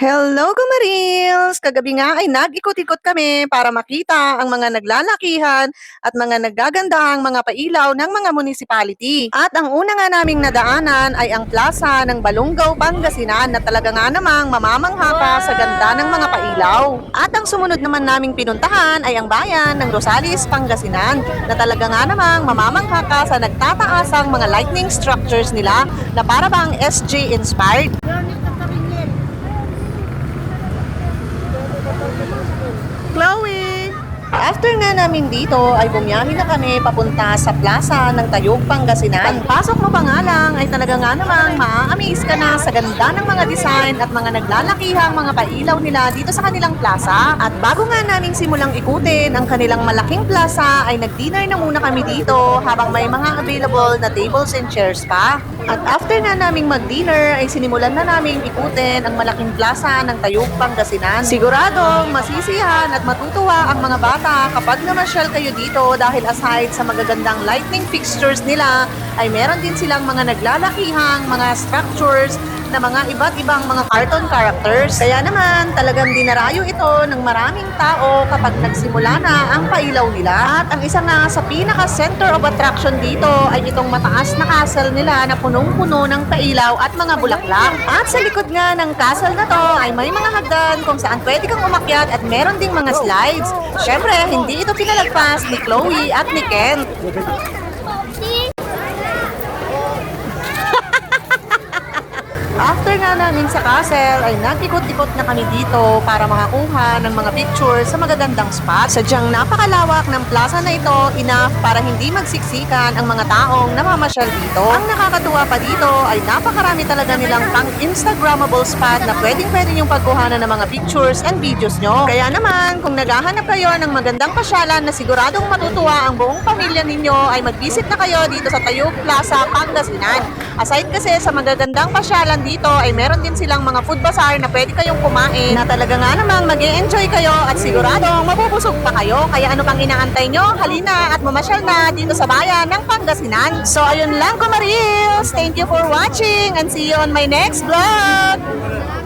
Hello, Kumarils! Kagabi nga ay nag-ikot-ikot kami para makita ang mga naglalakihan at mga naggagandahang mga pailaw ng mga municipality. At ang una nga naming nadaanan ay ang plaza ng Balungaw, Pangasinan na talaga nga namang mamamangha ka sa ganda ng mga pailaw. At ang sumunod naman naming pinuntahan ay ang bayan ng Rosales, Pangasinan na talaga nga namang mamamangha ka sa nagtataasang mga lightning structures nila na para bang SJ inspired. Chloe! After nga namin dito ay bumiyahe na kami papunta sa plaza ng Tayog, Pangasinan. Pagpasok mo pa nga lang ay talaga nga namang maa-amaze ka na sa ganda ng mga design at mga naglalakihang mga pailaw nila dito sa kanilang plaza. At bago nga namin simulang ikutin ang kanilang malaking plaza ay nag-dinner na muna kami dito habang may mga available na tables and chairs pa. At after nga naming mag-dinner ay sinimulan na naming ikutin ang malaking plaza ng Tayog, Pangasinan. Siguradong masisiyahan at matutuwa ang mga bata kapag namasyal kayo dito dahil aside sa magagandang lightning fixtures nila ay meron din silang mga naglalakihang mga structures na mga iba't ibang mga cartoon characters. Kaya naman talagang dinarayo ito ng maraming tao kapag nagsimula na ang pailaw nila. At ang isa nga sa pinaka center of attraction dito ay itong mataas na castle nila na punong-puno ng pailaw at mga bulaklak. At sa likod nga ng castle na to ay may mga hagdan kung saan pwede kang umakyat at meron ding mga slides. Syempre, hindi ito pinalagpas ni Chloe at ni Ken. After nga namin sa castle ay nag-ikot-ikot na kami dito para makakuha ng mga pictures sa magagandang spot. Sadyang napakalawak ng plaza na ito, enough para hindi magsiksikan ang mga taong namamasyal dito. Ang nakakatuwa pa dito ay napakarami talaga nilang pang-instagrammable spot na pwedeng-pwede yung pagkuhanan ng mga pictures and videos nyo. Kaya naman, kung naghahanap kayo ng magandang pasyalan na siguradong matutuwa ang buong pamilya ninyo ay mag-visit na kayo dito sa Tayog Plaza, Pangasinan. Aside kasi sa magagandang pasyalan dito ay meron din silang mga food bazaar na pwede kayong kumain na talaga nga namang mag-e-enjoy kayo at siguradong mabubusog pa kayo. Kaya ano pang inaantay nyo? Halina at mamasyal na dito sa bayan ng Pangasinan. So ayun lang, Kumarils! Thank you for watching and see you on my next vlog!